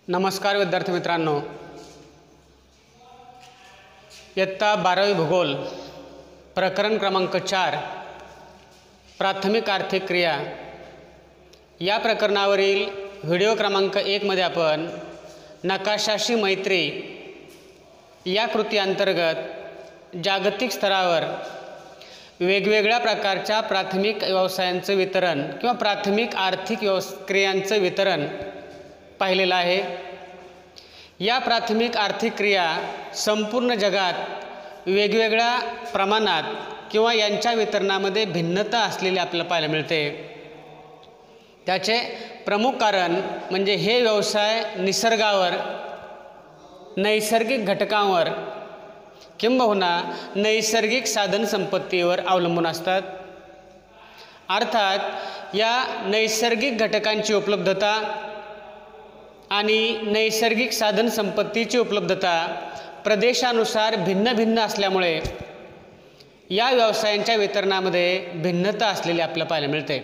नमस्कार विद्यार्थी मित्रांनो, इयत्ता 12वी भूगोल प्रकरण क्रमांक 4 प्राथमिक आर्थिक क्रिया या प्रकरणावरील व्हिडिओ क्रमांक 1 मध्ये आपण नकाशाशी मैत्री या कृती अंतर्गत जागतिक स्तरावर वेगवेगळ्या प्रकारच्या प्राथमिक व्यवसायांचं वितरण किंवा प्राथमिक आर्थिक क्रियांचं वितरण पाहिलेलं आहे। या प्राथमिक आर्थिक क्रिया संपूर्ण जगात वेगवेगळ्या प्रमाणात किंवा यांच्या वितरणामध्ये भिन्नता असलेली आपल्याला पाहायला मिळते। त्याचे प्रमुख कारण म्हणजे हे व्यवसाय निसर्गावर, नैसर्गिक घटकांवर किंबहुना नैसर्गिक साधन संपत्तीवर अवलंबून असतात। अर्थात या नैसर्गिक घटकांची उपलब्धता आणि नैसर्गिक साधन संपत्तीची उपलब्धता प्रदेशानुसार भिन्न भिन्न असल्यामुळे या व्यवसायांच्या वितरणामध्ये भिन्नता असलेली आपल्याला पाहायला मिळते।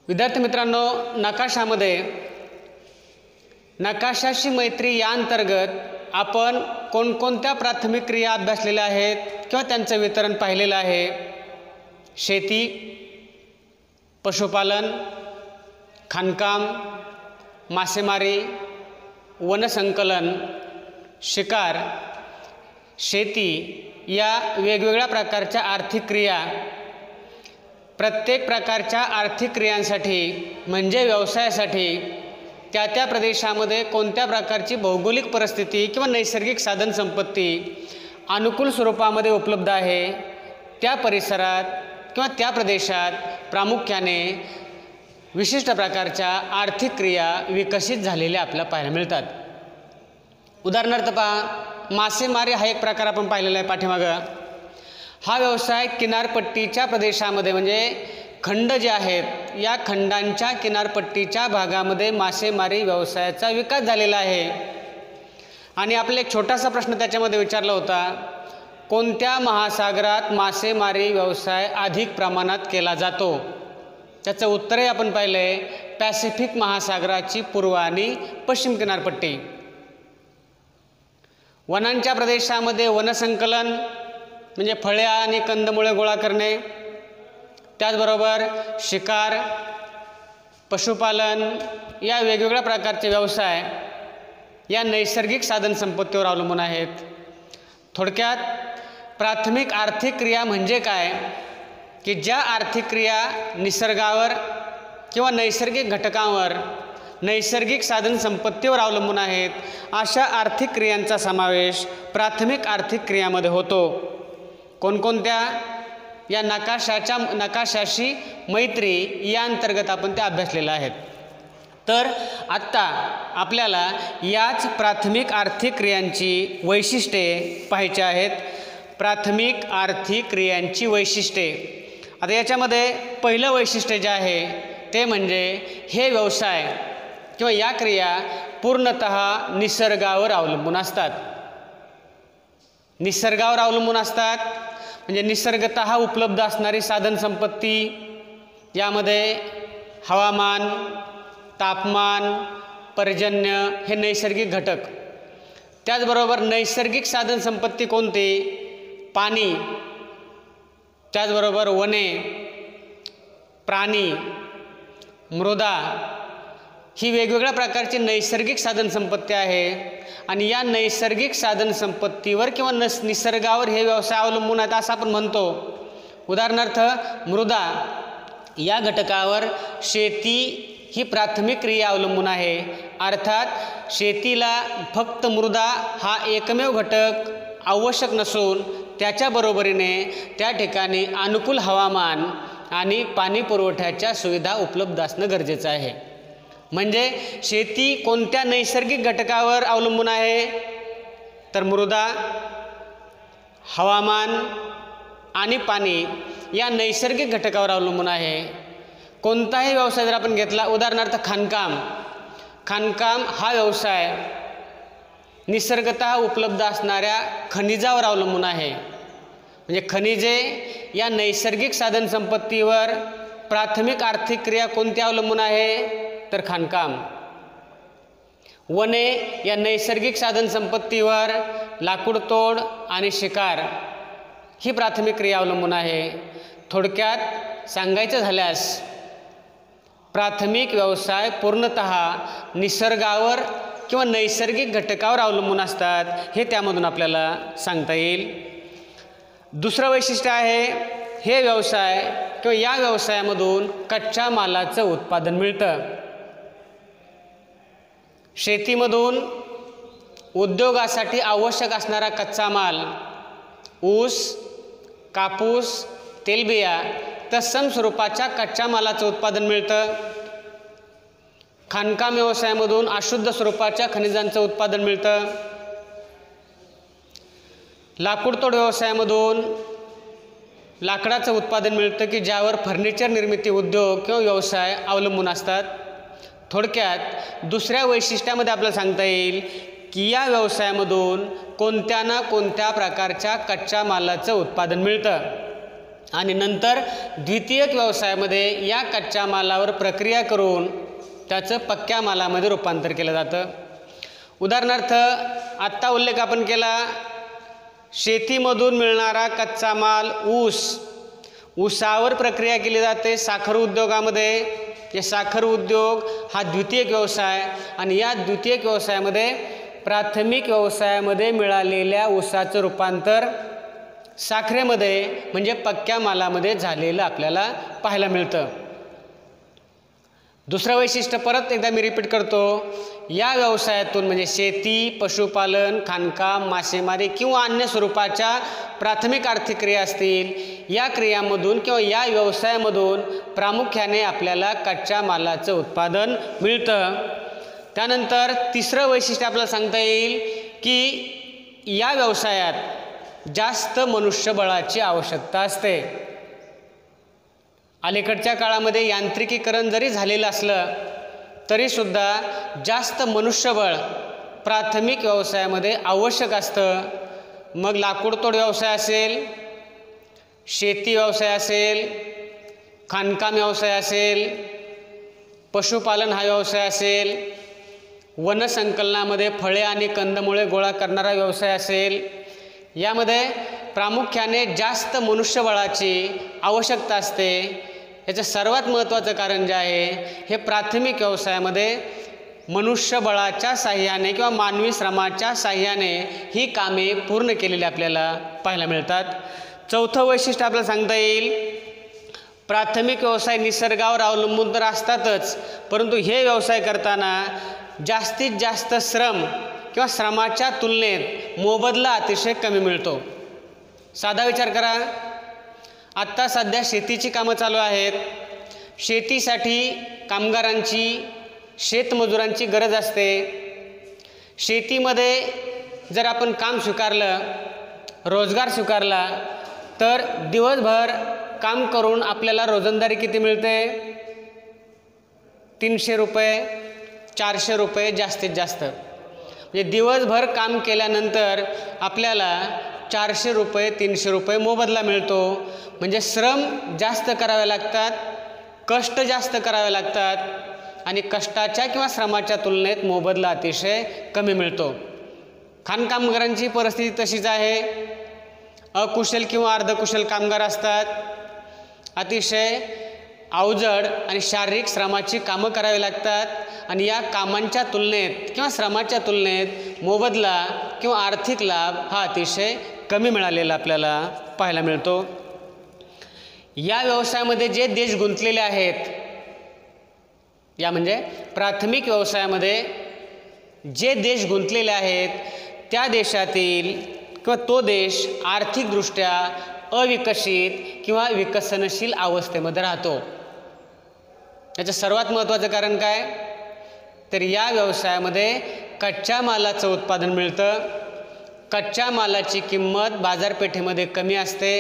विद्यार्थी मित्रांनो, नकाशाशी मैत्री या अंतर्गत आपण कोणकोणत्या प्राथमिक क्रिया अभ्यासलेल्या आहेत किंवा त्यांचं वितरण पाहिलेलं आहे। शेती, पशुपालन, खाणकाम, मासेमारी, वनसंकलन, शिकार, शेती या वेगवेगळ्या प्रकारच्या आर्थिक क्रिया प्रत्येक प्रकारच्या आर्थिक क्रियांसाठी म्हणजे व्यवसायासाठी त्या त्या प्रदेशामध्ये कोणत्या प्रकारची भौगोलिक परिस्थिती किंवा नैसर्गिक साधन संपत्ती अनुकूल स्वरूपामध्ये उपलब्ध आहे, त्या परिसरात किंवा त्या प्रदेशात प्रामुख्याने विशिष्ट प्रकारच्या आर्थिक क्रिया विकसित झालेल्या आपल्याला पाहायला मिळतात। उदाहरणार्थ पहा, मासेमारी हा एक प्रकार आपण पाहिलेला आहे पाठीमागं। हा व्यवसाय किनारपट्टीच्या प्रदेशामध्ये म्हणजे खंड जे आहेत या खंडांच्या किनारपट्टीच्या भागामध्ये मासेमारी व्यवसायाचा विकास झालेला आहे। आणि आपला एक छोटासा प्रश्न त्याच्यामध्ये विचारला होता, कोणत्या महासागरात मासेमारी व्यवसाय अधिक प्रमाणात केला जातो? त्याचं उत्तरही आपण पाहिलं आहे, पॅसिफिक महासागराची पूर्व आणि पश्चिम किनारपट्टी। वनांच्या प्रदेशामध्ये वनसंकलन म्हणजे फळे आणि कंदमुळे गोळा करणे, त्याचबरोबर शिकार, पशुपालन या वेगवेगळ्या प्रकारचे व्यवसाय या नैसर्गिक साधन संपत्तीवर अवलंबून आहेत। थोडक्यात प्राथमिक आर्थिक क्रिया म्हणजे काय की ज्या आर्थिक क्रिया निसर्गावर किंवा नैसर्गिक घटकांवर, नैसर्गिक साधन संपत्तीवर अवलंबून आहेत, अशा आर्थिक क्रियांचा समावेश प्राथमिक आर्थिक क्रियामध्ये होतो। कोणकोणत्या? या नकाशाशी मैत्री या अंतर्गत आपण त्या अभ्यासलेल्या आहेत। तर आत्ता आपल्याला याच प्राथमिक आर्थिक क्रियांची वैशिष्ट्ये पाहायची आहेत। प्राथमिक आर्थिक क्रियांची वैशिष्ट्ये, आता याच्यामध्ये पहिलं वैशिष्ट्य जे आहे ते म्हणजे हे व्यवसाय किंवा या क्रिया पूर्णतः निसर्गावर अवलंबून असतात। निसर्गावर अवलंबून असतात म्हणजे निसर्गतः उपलब्ध असणारी साधन संपत्ती, यामध्ये हवामान, तापमान, पर्जन्य हे नैसर्गिक घटक। त्याचबरोबर नैसर्गिक साधन संपत्ती कोणती? पाणी, त्याचबरोबर वने, प्राणी, मृदा ही वेगवेगळ्या प्रकारची नैसर्गिक साधन संपत्ती आहे। आणि या नैसर्गिक साधन संपत्तीवर किंवा निसर्गावर हे व्यवसाय अवलंबून आहेत असं आपण म्हणतो। उदाहरणार्थ मृदा या घटकावर शेती ही प्राथमिक क्रिया अवलंबून आहे। अर्थात शेतीला फक्त मृदा हा एकमेव घटक आवश्यक नसून त्याच्या बरोबरीने त्या ठिकाणी अनुकूल हवामान आणि पाणी पुरवठ्याच्या सुविधा उपलब्ध असणं गरजेचं आहे। म्हणजे शेती कोणत्या नैसर्गिक घटकावर अवलंबून आहे? तर मृदा, हवामान आणि पाणी या नैसर्गिक घटकावर अवलंबून आहे। कोणताही व्यवसाय जर आपण घेतला, उदाहरणार्थ खाणकाम हा व्यवसाय निसर्गतः उपलब्ध असणाऱ्या खनिजावर अवलंबून आहे। म्हणजे खनिजे या नैसर्गिक साधन संपत्तीवर प्राथमिक आर्थिक क्रिया कोणती अवलंबून आहे? तर खाणकाम। वने या नैसर्गिक साधनसंपत्तीवर लाकूडतोड आणि शिकार ही प्राथमिक क्रिया अवलंबून आहे. थोडक्यात सांगायचं झाल्यास प्राथमिक व्यवसाय पूर्णतः निसर्गावर किंवा नैसर्गिक घटकावर अवलंबून असतात, हे त्यामधून आपल्याला सांगता येईल. दुसरं वैशिष्ट्य आहे, हे व्यवसाय किंवा या व्यवसायामधून कच्च्या मालाचं उत्पादन मिळतं. शेतीमधून उद्योगासाठी आवश्यक असणारा कच्चा माल ऊस, कापूस, तेलबिया तत्सम स्वरूपाच्या कच्च्या मालाचं उत्पादन मिळतं. खाणकाम व्यवसायामधून अशुद्ध स्वरूपाच्या खनिजांचं उत्पादन मिळतं. लाकूडतोड व्यवसायामधून लाकडाचं उत्पादन मिळतं की ज्यावर फर्निचर निर्मिती उद्योग किंवा व्यवसाय अवलंबून असतात. थोडक्यात दुसऱ्या वैशिष्ट्यामध्ये आपल्याला सांगता येईल की या व्यवसायामधून कोणत्या ना कोणत्या प्रकारच्या कच्च्या मालाचं उत्पादन मिळतं आणि नंतर द्वितीयक व्यवसायामध्ये या कच्च्या मालावर प्रक्रिया करून त्याचं पक्क्या मालामध्ये रूपांतर केलं जातं. उदाहरणार्थ आत्ता उल्लेख आपण केला, शेतीमधून मिळणारा कच्चा माल ऊसावर प्रक्रिया केली जाते साखर उद्योगामध्ये. हे साखर उद्योग हा द्वितीयक व्यवसाय आणि या द्वितीयक व्यवसायामध्ये प्राथमिक व्यवसायामध्ये मिळालेल्या ऊसाचं रूपांतर साखरेमध्ये म्हणजे पक्क्या मालामध्ये झालेलं आपल्याला पाहायला मिळतं. दुसरं वैशिष्ट्य परत एकदा मी रिपीट करतो, या व्यवसायातून म्हणजे शेती, पशुपालन, खाणकाम, मासेमारी किंवा अन्य स्वरूपाच्या प्राथमिक आर्थिक क्रिया असतील, या क्रियांमधून किंवा या व्यवसायामधून प्रामुख्याने आपल्याला कच्च्या मालाचं उत्पादन मिळतं. त्यानंतर तिसरं वैशिष्ट्य आपल्याला सांगता येईल की या व्यवसायात जास्त मनुष्यबळाची आवश्यकता असते. अलीकडच्या काळामध्ये यांत्रिकीकरण जरी झालेलं असलं तरीसुद्धा जास्त मनुष्यबळ प्राथमिक व्यवसायामध्ये आवश्यक असतं. मग लाकूडतोड व्यवसाय असेल, शेती व्यवसाय असेल, खाणकाम व्यवसाय असेल, पशुपालन हा व्यवसाय असेल, वनसंकलनामध्ये फळे आणि कंदमुळे गोळा करणारा व्यवसाय असेल, यामध्ये प्रामुख्याने जास्त मनुष्यबळाची आवश्यकता असते. याचं सर्वात महत्त्वाचं कारण जे आहे, हे प्राथमिक व्यवसायामध्ये मनुष्यबळाच्या साह्याने किंवा मानवी श्रमाच्या साह्याने ही कामे पूर्ण केलेली आपल्याला पाहायला मिळतात. चौथं वैशिष्ट्य आपल्याला सांगता येईल, प्राथमिक व्यवसाय निसर्गावर अवलंबून तर असतातच, परंतु हे व्यवसाय करताना जास्तीत जास्त श्रम किंवा श्रमाच्या तुलनेत मोबदला अतिशय कमी मिळतो. साधा विचार करा, आत्ता सध्या शेतीची कामं चालू आहेत. शेतीसाठी कामगारांची, शेतमजुरांची गरज असते. शेतीमध्ये जर आपण काम स्वीकारलं, रोजगार स्वीकारला, तर दिवसभर काम करून आपल्याला रोजंदारी किती मिळते? 300 रुपये, 400 रुपये जास्तीत जास्त. म्हणजे दिवसभर काम केल्यानंतर आपल्याला 400 रुपये, 300 रुपये मोबदला मिळतो. म्हणजे श्रम जास्त करावे लागतात, कष्ट जास्त करावे लागतात आणि कष्टाच्या किंवा श्रमाच्या तुलनेत मोबदला अतिशय कमी मिळतो. खाणकामगारांची परिस्थिती तशीच आहे. अकुशल किंवा अर्धकुशल कामगार असतात. अतिशय अवजड आणि शारीरिक श्रमाची कामं करावी लागतात आणि या कामांच्या तुलनेत किंवा श्रमाच्या तुलनेत मोबदला किंवा आर्थिक लाभ हा अतिशय कमी मिळालेला आपल्याला पाहायला मिळतो. या व्यवसायामध्ये जे देश गुंतलेले आहेत, या म्हणजे प्राथमिक व्यवसायामध्ये जे देश गुंतलेले आहेत, त्या देशातील किंवा तो देश आर्थिकदृष्ट्या अविकसित किंवा विकसनशील अवस्थेमध्ये राहतो. याचं सर्वात महत्त्वाचं कारण काय? तर या व्यवसायामध्ये कच्च्या मालाचं उत्पादन मिळतं. कच्च्या मालाची किंमत बाजारपेठेमध्ये कमी असते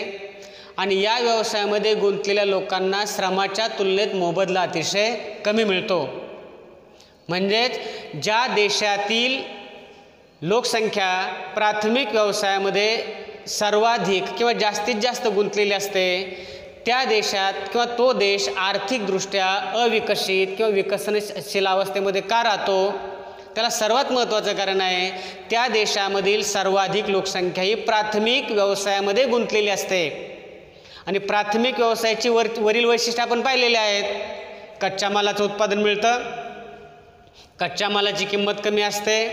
आणि या व्यवसायामध्ये गुंतलेल्या लोकांना श्रमाच्या तुलनेत मोबदला अतिशय कमी मिळतो. म्हणजेच ज्या देशातील लोकसंख्या प्राथमिक व्यवसायामध्ये सर्वाधिक किंवा जास्तीत जास्त गुंतलेली असते, त्या देशात किंवा तो देश आर्थिकदृष्ट्या अविकसित किंवा विकसनशील अवस्थेमध्ये का राहतो? त्याला सर्वात महत्त्वाचं कारण आहे त्या देशामधील सर्वाधिक लोकसंख्या ही प्राथमिक व्यवसायामध्ये गुंतलेली असते आणि प्राथमिक व्यवसायाची वरील वैशिष्ट्ये आपण पाहिलेली आहेत। कच्च्या मालाचं उत्पादन मिळतं, कच्च्या मालाची किंमत कमी असते,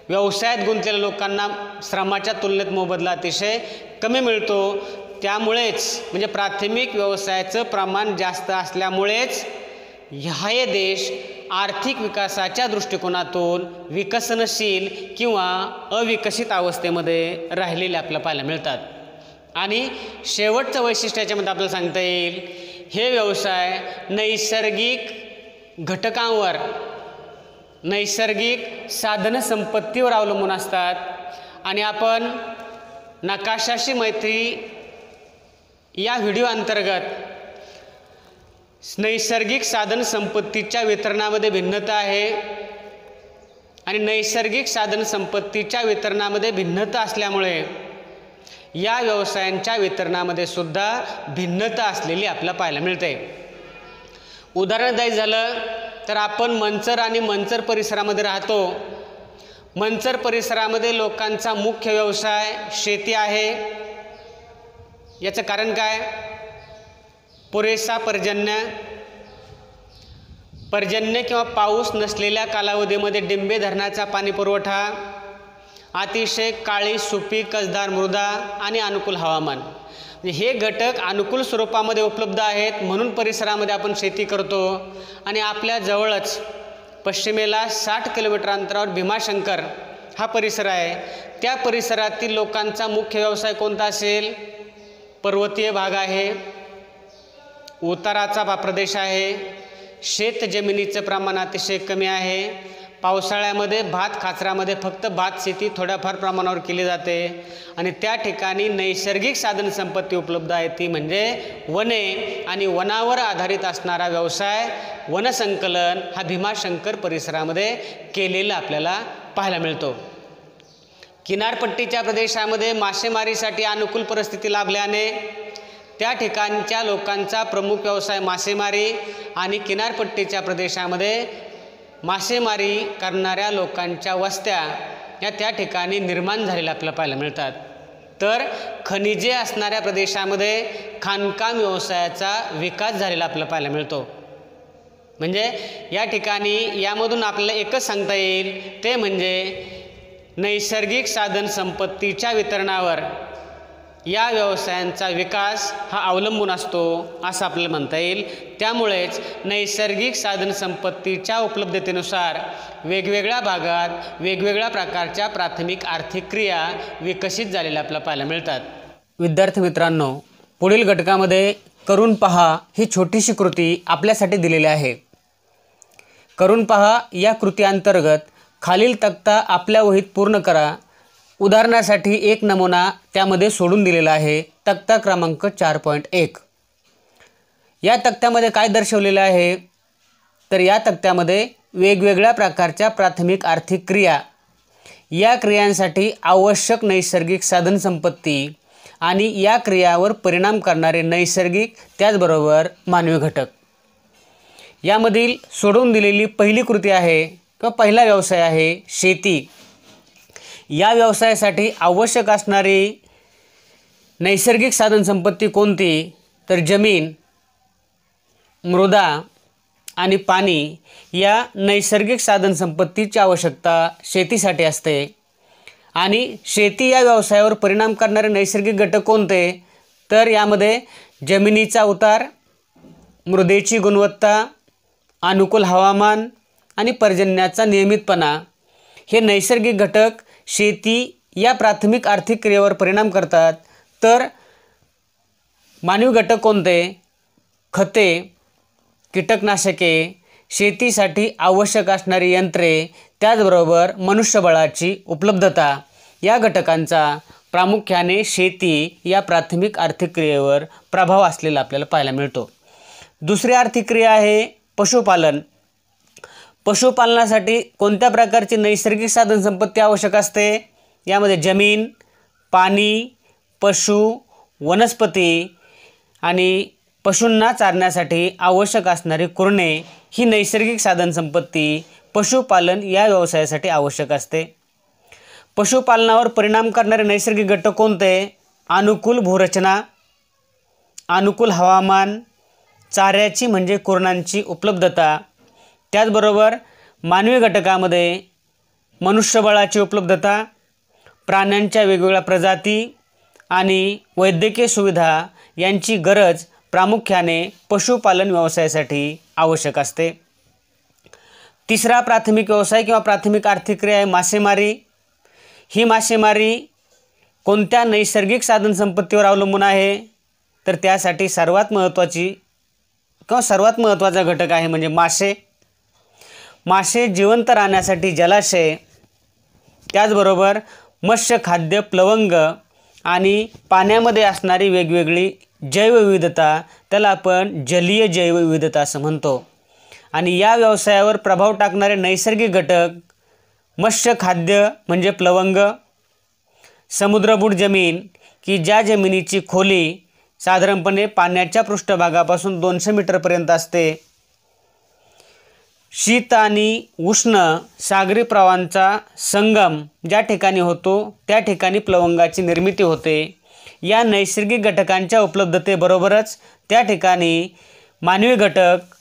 व्यवसायात गुंतलेल्या लोकांना श्रमाच्या तुलनेत मोबदला अतिशय कमी मिळतो। त्यामुळेच म्हणजे प्राथमिक व्यवसायाचं प्रमाण जास्त असल्यामुळेच हे देश आर्थिक विकासाच्या दृष्टिकोनातून विकसनशील किंवा अविकसित अवस्थेमध्ये राहिलेले आपल्याला पाहायला मिळतात। आणि शेवटचं वैशिष्ट्य याच्यामध्ये आपल्याला सांगता येईल, हे व्यवसाय नैसर्गिक घटकांवर, नैसर्गिक साधनसंपत्तीवर अवलंबून असतात। आणि आपण नकाशाशी मैत्री या व्हिडिओ अंतर्गत नैसर्गिक साधनसंपत्तीच्या वितरणामध्ये भिन्नता आहे आणि नैसर्गिक साधनसंपत्तीच्या वितरणामध्ये भिन्नता असल्यामुळे या व्यवसायांच्या वितरणामध्ये सुद्धा भिन्नता असलेली आपल्याला पाहायला मिळते। उदाहरण द्यायचं झालं तर आपण मंचर आणि मंचर परिसरामध्ये राहतो। मंचर परिसरामध्ये लोकांचा मुख्य व्यवसाय शेती आहे। याचं कारण काय? पुरेसा पर्जन्य किंवा पाऊस नसलेल्या कालावधीमध्ये डिंबे धरणाचा पाणी पुरवठा, अतिशय काळी सुपीक कसदार मृदा आणि अनुकूल हवामान, हे घटक अनुकूल स्वरूपामध्ये उपलब्ध आहेत म्हणून परिसरामध्ये आपण शेती करतो। आणि आपल्या जवळच पश्चिमेला 60 किलोमीटर अंतरावर भीमाशंकर हा परिसर आहे। त्या परिसरातील लोकांचा मुख्य व्यवसाय कोणता असेल? पर्वतीय भाग आहे, उताराचा प्रदेश आहे, शेत जमिनीचं प्रमाण अतिशय कमी आहे, पावसाळ्यामध्ये भात खाचरामध्ये फक्त भात शेती थोड्याफार प्रमाणावर केली जाते आणि त्या ठिकाणी नैसर्गिक साधनसंपत्ती उपलब्ध आहे, ती म्हणजे वने आणि वनावर आधारित असणारा व्यवसाय वनसंकलन हा भीमाशंकर परिसरामध्ये केलेला आपल्याला पाहायला मिळतो। किनारपट्टीच्या प्रदेशामध्ये मासेमारीसाठी अनुकूल परिस्थिती लाभल्याने त्या ठिकाणच्या लोकांचा प्रमुख व्यवसाय मासेमारी आणि किनारपट्टीच्या प्रदेशामध्ये मासेमारी करणाऱ्या लोकांच्या वस्त्या या त्या ठिकाणी निर्माण झालेल्या आपल्याला पाहायला मिळतात। तर खनिजे असणाऱ्या प्रदेशामध्ये खाणकाम व्यवसायाचा विकास झालेला आपल्याला पाहायला मिळतो। म्हणजे या ठिकाणी यामधून आपल्याला एकच सांगता येईल ते म्हणजे नैसर्गिक साधनसंपत्तीच्या वितरणावर या व्यवसायांचा विकास हा अवलंबून असतो असं आपल्याला म्हणता येईल। त्यामुळेच नैसर्गिक साधनसंपत्तीच्या उपलब्धतेनुसार वेगवेगळ्या भागात वेगवेगळ्या प्रकारच्या प्राथमिक आर्थिक क्रिया विकसित झालेल्या आपल्याला पाहायला मिळतात। विद्यार्थी मित्रांनो, पुढील घटकामध्ये करून पहा ही छोटीशी कृती आपल्यासाठी दिलेली आहे। करून पहा या कृतीअंतर्गत खालील तक्ता आपल्या वहीत पूर्ण करा। उदाहरणासाठी एक नमुना त्यामध्ये सोडून दिलेला आहे, तक्ता क्रमांक 4.1। या तक्त्यामध्ये काय दर्शवलेलं आहे तर या तक्त्यामध्ये वेगवेगळ्या प्रकारच्या प्राथमिक आर्थिक क्रिया, या क्रियांसाठी आवश्यक नैसर्गिक साधनसंपत्ती आणि या क्रियावर परिणाम करणारे नैसर्गिक त्याचबरोबर मानवी घटक, यामधील सोडून दिलेली पहिली कृती आहे किंवा पहिला व्यवसाय आहे शेती। या व्यवसायासाठी आवश्यक असणारी नैसर्गिक साधनसंपत्ती कोणती तर जमीन, मृदा आणि पाणी या नैसर्गिक साधनसंपत्तीची आवश्यकता शेतीसाठी असते। आणि शेती या व्यवसायावर परिणाम करणारे नैसर्गिक घटक कोणते तर यामध्ये जमिनीचा उतार, मृदेची गुणवत्ता, अनुकूल हवामान आणि पर्जन्याचा नियमितपणा हे नैसर्गिक घटक शेती या प्राथमिक आर्थिक क्रियेवर परिणाम करतात। तर मानवी घटक कोणते? खते, कीटकनाशके, शेतीसाठी आवश्यक असणारी यंत्रे, त्याचबरोबर मनुष्यबळाची उपलब्धता या घटकांचा प्रामुख्याने शेती या प्राथमिक आर्थिक क्रियेवर प्रभाव असलेला आपल्याला पाहायला मिळतो। दुसरी आर्थिक क्रिया आहे पशुपालन। पशुपालनासाठी कोणत्या प्रकारची नैसर्गिक साधनसंपत्ती आवश्यक असते? यामध्ये जमीन, पाणी, पशु, वनस्पती आणि पशूंना चारण्यासाठी आवश्यक असणारी कुरणे ही नैसर्गिक साधनसंपत्ती पशुपालन या व्यवसायासाठी आवश्यक असते। पशुपालनावर परिणाम करणारे नैसर्गिक घटक कोणते? अनुकूल भूरचना, अनुकूल हवामान, चाऱ्याची म्हणजे कुरणांची उपलब्धता, त्याचबरोबर मानवी घटकामध्ये मनुष्यबळाची उपलब्धता, प्राण्यांच्या वेगवेगळ्या प्रजाती आणि वैद्यकीय सुविधा यांची गरज प्रामुख्याने पशुपालन व्यवसायासाठी आवश्यक असते। तिसरा प्राथमिक व्यवसाय किंवा प्राथमिक आर्थिक क्रिया आहे मासेमारी। ही मासेमारी कोणत्या नैसर्गिक साधनसंपत्तीवर अवलंबून आहे? तर त्यासाठी सर्वात महत्त्वाचा घटक आहे म्हणजे मासे। मासे जिवंत राहण्यासाठी जलाशय, त्याचबरोबर मत्स्य खाद्य प्लवंग आणि पाण्यामध्ये असणारी वेगवेगळी जैवविविधता, त्याला आपण जलीय जैवविविधता असं म्हणतो। आणि या व्यवसायावर प्रभाव टाकणारे नैसर्गिक घटक मत्स्य खाद्य म्हणजे प्लवंग, समुद्रबूड जमीन की ज्या जमिनीची खोली साधारणपणे पाण्याच्या पृष्ठभागापासून 200 मीटरपर्यंत असते, शीत आणि उष्ण सागरी प्रवाहांचा संगम ज्या ठिकाणी होतो त्या ठिकाणी प्लवंगाची निर्मिती होते। या नैसर्गिक घटकांच्या उपलब्धतेबरोबरच त्या ठिकाणी मानवी घटक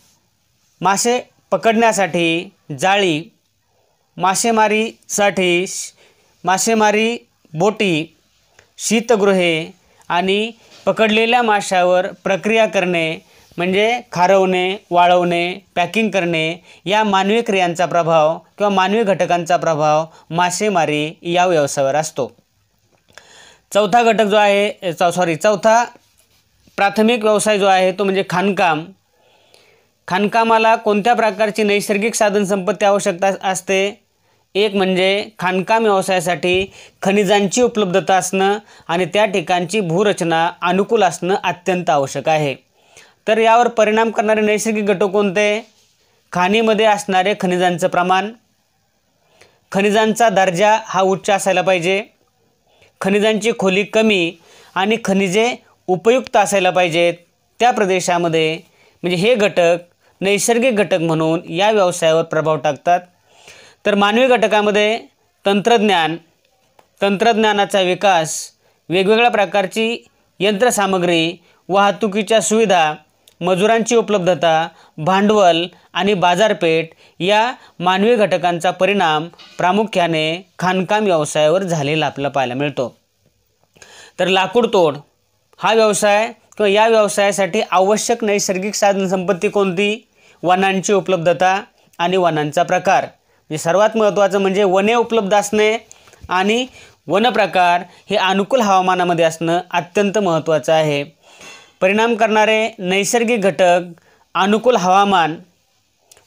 मासे पकडण्यासाठी जाळी, मासेमारीसाठी मासेमारी बोटी, शीतगृहे आणि पकडलेल्या माशावर प्रक्रिया करणे म्हणजे खारवणे, वाळवणे, पॅकिंग करणे या मानवी क्रियांचा प्रभाव किंवा मानवी घटकांचा प्रभाव मासेमारी या व्यवसायावर असतो। चौथा प्राथमिक व्यवसाय जो आहे तो म्हणजे खाणकाम। खाणकामाला कोणत्या प्रकारची नैसर्गिक साधनसंपत्ती आवश्यकता असते? एक म्हणजे खाणकाम व्यवसायासाठी खनिजांची उपलब्धता असणं आणि त्या ठिकाणची भूरचना अनुकूल असणं अत्यंत आवश्यक आहे। तर यावर परिणाम करणारे नैसर्गिक घटक कोणते? खाणीमध्ये असणारे खनिजांचं प्रमाण, खनिजांचा दर्जा हा उच्च असायला पाहिजे, खनिजांची खोली कमी आणि खनिजे उपयुक्त असायला पाहिजेत त्या प्रदेशामध्ये, म्हणजे हे घटक नैसर्गिक घटक म्हणून या व्यवसायावर प्रभाव टाकतात। तर मानवी घटकामध्ये तंत्रज्ञानाचा विकास, वेगवेगळ्या प्रकारची यंत्रसामग्री, वाहतुकीच्या सुविधा, मजुरांची उपलब्धता, भांडवल आणि बाजारपेठ या मानवी घटकांचा परिणाम प्रामुख्याने खाणकाम व्यवसायावर झालेला आपल्याला पाहायला मिळतो। तर लाकूड तोड हा व्यवसाय किंवा या व्यवसायासाठी आवश्यक नैसर्गिक साधनसंपत्ती कोणती? वनांची उपलब्धता आणि वनांचा प्रकार, म्हणजे सर्वात महत्त्वाचं म्हणजे वने उपलब्ध असणे आणि वन प्रकार हे अनुकूल हवामानामध्ये असणं अत्यंत महत्त्वाचं आहे। परिणाम करणारे नैसर्गिक घटक अनुकूल हवामान,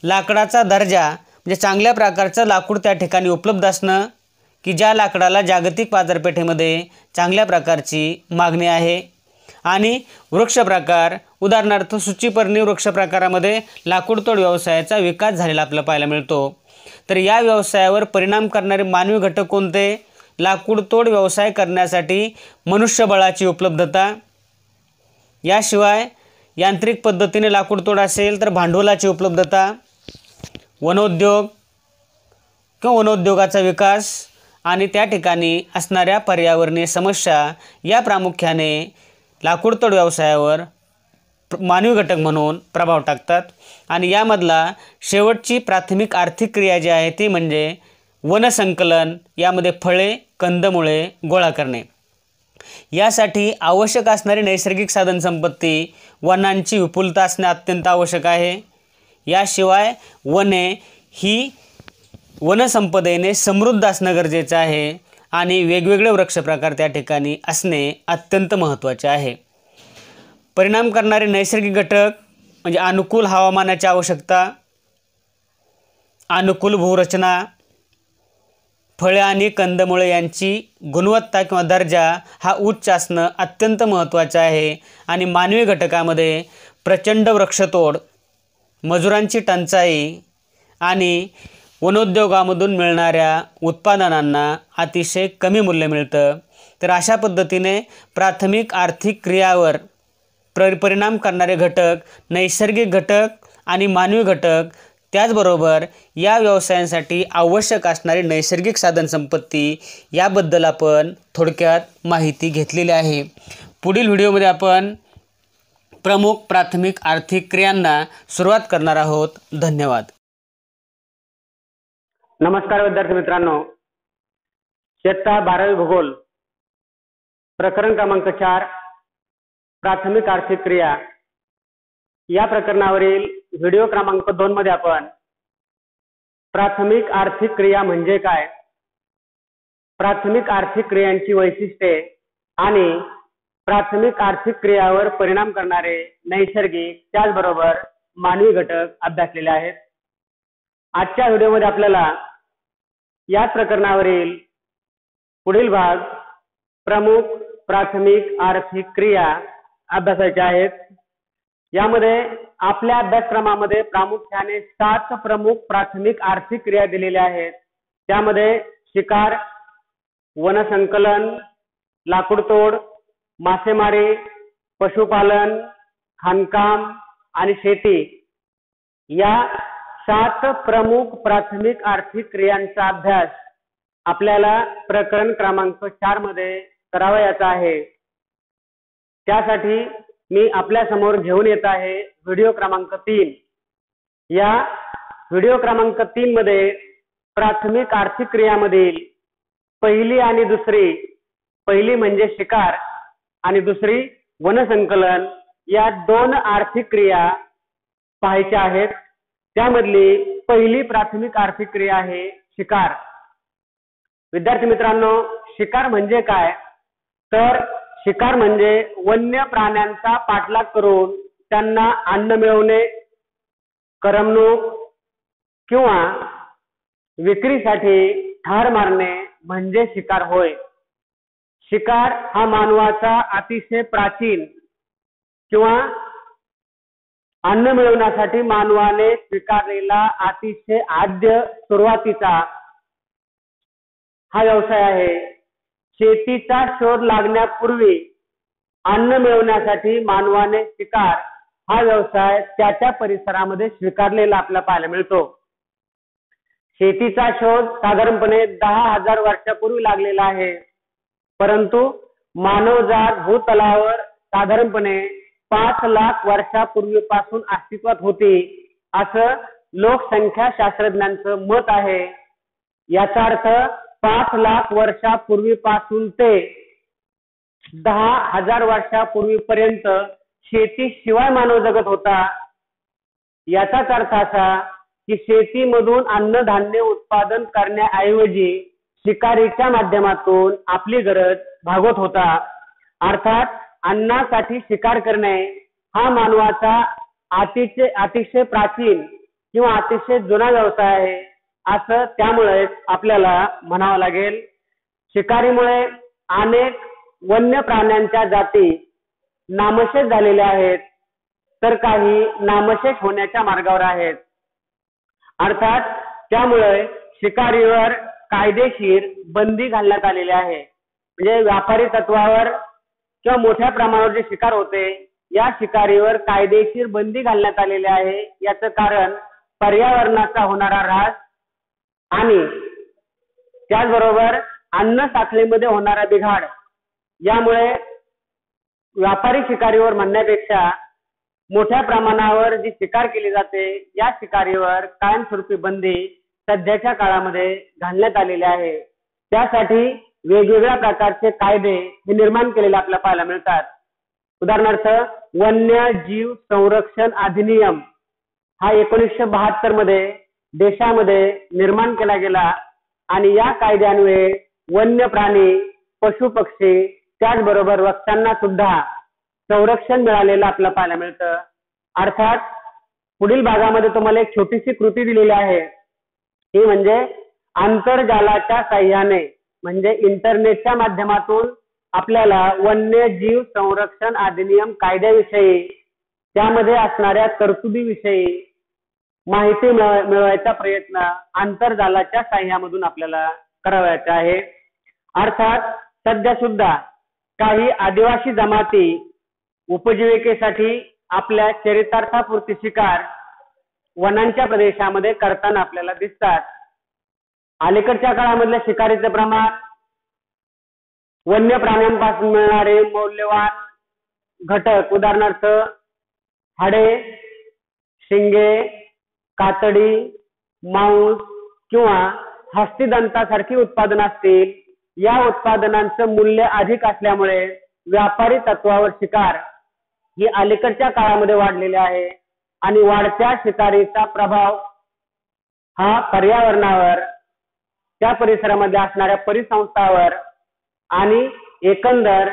लाकडाचा दर्जा म्हणजे चांगल्या प्रकारचं लाकूड त्या ठिकाणी उपलब्ध असणं की ज्या लाकडाला जागतिक बाजारपेठेमध्ये चांगल्या प्रकारची मागणी आहे, आणि वृक्ष प्रकार, उदाहरणार्थ सूचीपर्णी वृक्ष प्रकारामध्ये लाकूडतोड व्यवसायाचा विकास झालेला आपल्याला पाहायला मिळतो। तर या व्यवसायावर परिणाम करणारे मानवी घटक कोणते? लाकूडतोड व्यवसाय करण्यासाठी मनुष्यबळाची उपलब्धता, याशिवाय यांत्रिक पद्धतीने लाकूडतोड असेल तर भांडवलाची उपलब्धता, वनोद्योग किंवा वनोद्योगाचा विकास आणि त्या ठिकाणी असणाऱ्या पर्यावरणीय समस्या या प्रामुख्याने लाकूडतोड व्यवसायावर मानवी घटक म्हणून प्रभाव टाकतात। आणि यामधला शेवटची प्राथमिक आर्थिक क्रिया जी आहे ती म्हणजे वनसंकलन, यामध्ये फळे, कंदमुळे गोळा करणे। यासाठी आवश्यक असणारी नैसर्गिक साधनसंपत्ती वनांची विपुलता असणे अत्यंत आवश्यक आहे। याशिवाय वने ही वनसंपदेने समृद्ध असणं गरजेचं आहे आणि वेगवेगळे वृक्ष प्रकार त्या ठिकाणी असणे अत्यंत महत्त्वाचे आहे। परिणाम करणारे नैसर्गिक घटक म्हणजे अनुकूल हवामानाची आवश्यकता, अनुकूल भूरचना, फळे आणि कंदमुळे यांची गुणवत्ता किंवा दर्जा हा उच्च असणं अत्यंत महत्त्वाचं आहे। आणि मानवी घटकामध्ये प्रचंड वृक्षतोड, मजुरांची टंचाई आणि वनोद्योगामधून मिळणाऱ्या उत्पादनांना अतिशय कमी मूल्य मिळतं। तर अशा पद्धतीने प्राथमिक आर्थिक क्रियावर परिणाम करणारे घटक, नैसर्गिक घटक आणि मानवी घटक त्याचबरोबर या व्यवसायांसाठी आवश्यक असणारी नैसर्गिक साधनसंपत्ती याबद्दल आपण थोडक्यात माहिती घेतलेली आहे। पुढील व्हिडिओमध्ये आपण प्रमुख प्राथमिक आर्थिक क्रियांना सुरुवात करणार आहोत। धन्यवाद। नमस्कार विद्यार्थी मित्रांनो, इयत्ता 12वी भूगोल प्रकरण क्रमांक 4 प्राथमिक आर्थिक क्रिया या प्रकरणावरील व्हिडिओ क्रमांक 2 मध्ये आपण प्राथमिक आर्थिक क्रिया म्हणजे काय, प्राथमिक आर्थिक क्रियांची वैशिष्ट्ये आणि प्राथमिक आर्थिक क्रियावर परिणाम करणारे नैसर्गिक त्याचबरोबर मानवी घटक अभ्यासलेले आहेत। आजच्या व्हिडिओमध्ये आपल्याला या प्रकरणावरील पुढील भाग प्रमुख प्राथमिक आर्थिक क्रिया अभ्यासायच्या आहेत। यामध्ये आपल्या अभ्यासक्रमामध्ये प्रामुख्याने 7 प्रमुख प्राथमिक आर्थिक क्रिया दिलेल्या आहेत। त्यामध्ये शिकार, वनसंकलन, लाकूडतोड, मासेमारी, पशुपालन, खाणकाम आणि शेती या 7 प्रमुख प्राथमिक आर्थिक क्रियांचा अभ्यास आपल्याला प्रकरण क्रमांक 4 मध्ये करावयाचा आहे। त्यासाठी मी आपल्या समोर घेऊन येत आहे व्हिडिओ क्रमांक 3। या व्हिडिओ क्रमांक 3 मध्ये प्राथमिक आर्थिक क्रियामधील पहिली आणि दुसरी, पहिली म्हणजे शिकार आणि दुसरी वनसंकलन या 2 आर्थिक क्रिया पाहायच्या आहेत। त्यामधली पहिली प्राथमिक आर्थिक क्रिया आहे शिकार। विद्यार्थी मित्रांनो, शिकार म्हणजे काय, तर शिकार म्हणजे वन्य प्राण्यांचा पाठलाग करून त्यांना अन्न मिळवणे, करमणूक किंवा विक्रीसाठी ठार मारणे म्हणजे शिकार होय। शिकार हा मानवाचा अतिशय प्राचीन किंवा अन्न मिळवण्यासाठी मानवाने स्वीकारलेला अतिशय आद्य सुरुवातीचा हा व्यवसाय आहे। शेतीचा शोध लागण्यापूर्वी अन्न मिळवण्यासाठी मानवाने शिकार हा व्यवसाय त्याच्या परिसरामध्ये स्वीकारलेला आपल्याला पाहायला मिळतो। शेतीचा शोध साधारणपणे 10,000 वर्षापूर्वी लागलेला आहे, परंतु मानवजात भूतलावर साधारणपणे 5 लाख वर्षापूर्वीपासून अस्तित्वात होती असं लोकसंख्या शास्त्रज्ञांचं मत आहे। याचा अर्थ 5 लाख वर्षापूर्वीपासून ते 10,000 वर्षापूर्वीपर्यंत शेतीशिवाय मानव जगत होता। याचाच अर्थ असा की शेतीमधून अन्नधान्य उत्पादन करण्याऐवजी शिकारीच्या माध्यमातून आपली गरज भागवत होता। अर्थात अन्नासाठी शिकार करणे हा मानवाचा अतिशय प्राचीन किंवा अतिशय जुना व्यवसाय आहे असं त्यामुळे आपल्याला म्हणावं लागेल। शिकारीमुळे अनेक वन्य प्राण्यांच्या जाती नामशेष झालेल्या आहेत, तर काही नामशेष होण्याच्या मार्गावर आहेत। अर्थात त्यामुळे शिकारीवर कायदेशीर बंदी घालण्यात आलेली आहे। म्हणजे व्यापारी तत्वावर किंवा मोठ्या प्रमाणावर जे शिकार होते या शिकारीवर कायदेशीर बंदी घालण्यात आलेली आहे। याचं कारण पर्यावरणाचा होणारा ऱ्हास आणि त्याचबरोबर अन्न साखळीमध्ये होणारा बिघाड। यामुळे व्यापारी शिकारीवर म्हणण्यापेक्षा मोठ्या प्रमाणावर जी शिकार केली जाते या शिकारीवर कायमस्वरूपी बंदी सध्याच्या काळामध्ये घालण्यात आलेली आहे। त्यासाठी वेगवेगळ्या प्रकारचे कायदे हे निर्माण केलेले आपल्याला पाहायला मिळतात। उदाहरणार्थ वन्यजीव संरक्षण अधिनियम हा 1972 मध्ये देशामध्ये निर्माण केला गेला आणि या कायद्यान्वये वन्य प्राणी, पशु पक्षी त्याचबरोबर वृक्षांना सुद्धा संरक्षण मिळालेलं आपल्याला पाहायला मिळतं। अर्थात पुढील भागामध्ये तुम्हाला एक छोटीशी कृती दिलेली आहे, ही म्हणजे आंतरजालाच्या साहाय्याने म्हणजे इंटरनेटच्या माध्यमातून आपल्याला वन्यजीव संरक्षण अधिनियम कायद्याविषयी त्यामध्ये असणाऱ्या तरतुदीविषयी माहिती मिळवायचा प्रयत्न आंतरजालाच्या साहाय्यामधून आपल्याला करावयाचा आहे। अर्थात सध्या सुद्धा काही आदिवासी जमाती उपजीविकेसाठी आपल्या चरितार्थापुरती शिकार वनांच्या प्रदेशामध्ये करताना आपल्याला दिसतात. अलीकडच्या काळामधल्या शिकारीचं प्रमाण, वन्य प्राण्यांपासून मिळणारे मौल्यवान घटक उदाहरणार्थ हाडे, शिंगे, कातडी, मांस किंवा हस्तिदंतासारखी उत्पादन असतील, या उत्पादनांचं मूल्य अधिक असल्यामुळे व्यापारी तत्वावर शिकार ही अलीकडच्या काळामध्ये वाढलेली आहे आणि वाढत्या शिकारीचा प्रभाव हा पर्यावरणावर, त्या परिसरामध्ये असणाऱ्या परिसंस्थावर आणि एकंदर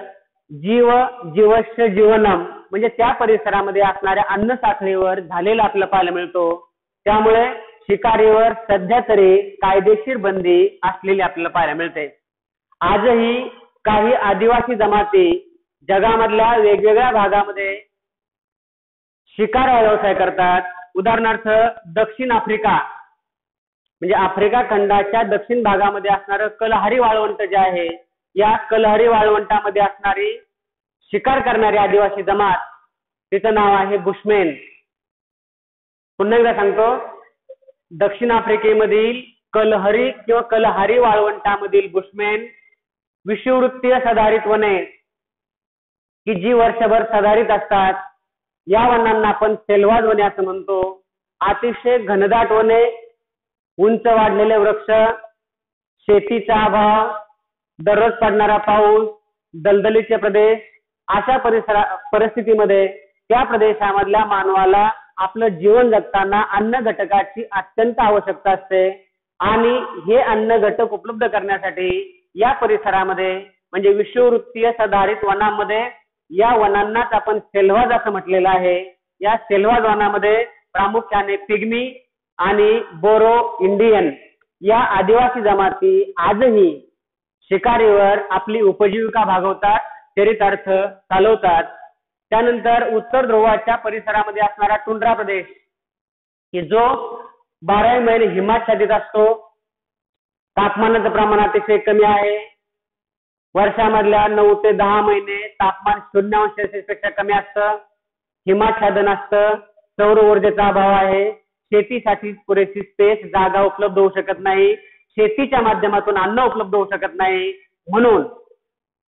जीवस्य जीवनम म्हणजे त्या परिसरामध्ये असणाऱ्या अन्न साखळीवर झालेला आपल्याला पाहायला मिळतो. त्यामुळे शिकारीवर सध्या तरी कायदेशीर बंदी असलेली आपल्याला पाहायला मिळते. आजही काही आदिवासी जमाती जगामधल्या वेगवेगळ्या भागामध्ये शिकार व्यवसाय करतात. उदाहरणार्थ दक्षिण आफ्रिका म्हणजे आफ्रिका खंडाच्या दक्षिण भागामध्ये असणारं कलहरी वाळवंट जे आहे, या कलहरी वाळवंटामध्ये असणारी शिकार करणारी आदिवासी जमात, तिचं नाव आहे बुशमेन. पुन्हा एकदा सांगतो, दक्षिण आफ्रिकेमधील कलहरी किंवा कलहरी वाळवंटामधील बुशमेन विषुववृत्तीय सदाहरित वने की जी वर्षभर सदाहरित असतात, या वनांना आपण सेल्वाज वने असं म्हणतो. अतिशय घनदाट वने, उंच वाढलेले वृक्ष, शेतीचा अभाव, दररोज पडणारा पाऊस, दलदलीचे प्रदेश, अशा परिस्थितीमध्ये त्या प्रदेशामधल्या मानवाला आपलं जीवन जगताना अन्न घटकाची अत्यंत आवश्यकता असते आणि हे अन्न घटक उपलब्ध करण्यासाठी या परिसरामध्ये म्हणजे विषुववृत्तीय सदाहरित वनांमध्ये या वनांनाच आपण सेल्वाज असं म्हटलेलं आहे. या सेल्वाज वनामध्ये प्रामुख्याने पिग्मी आणि बोरो इंडियन या आदिवासी जमाती आजही शिकारीवर आपली उपजीविका भागवतात, चरितार्थ चालवतात. त्यानंतर उत्तर ध्रुवाच्या परिसरामध्ये असणारा टुंड्रा प्रदेश की जो 12 महिने हिमाच्छादित असतो, तापमानाचं प्रमाण अतिशय कमी आहे, वर्षामधल्या 9 ते 10 महिने तापमान 0° पेक्षा कमी असतं, हिमाच्छादन असतं, सौर ऊर्जेचा अभाव आहे, शेतीसाठी पुरेशी स्पेस जागा उपलब्ध होऊ शकत नाही, शेतीच्या माध्यमातून अन्न उपलब्ध होऊ शकत नाही. म्हणून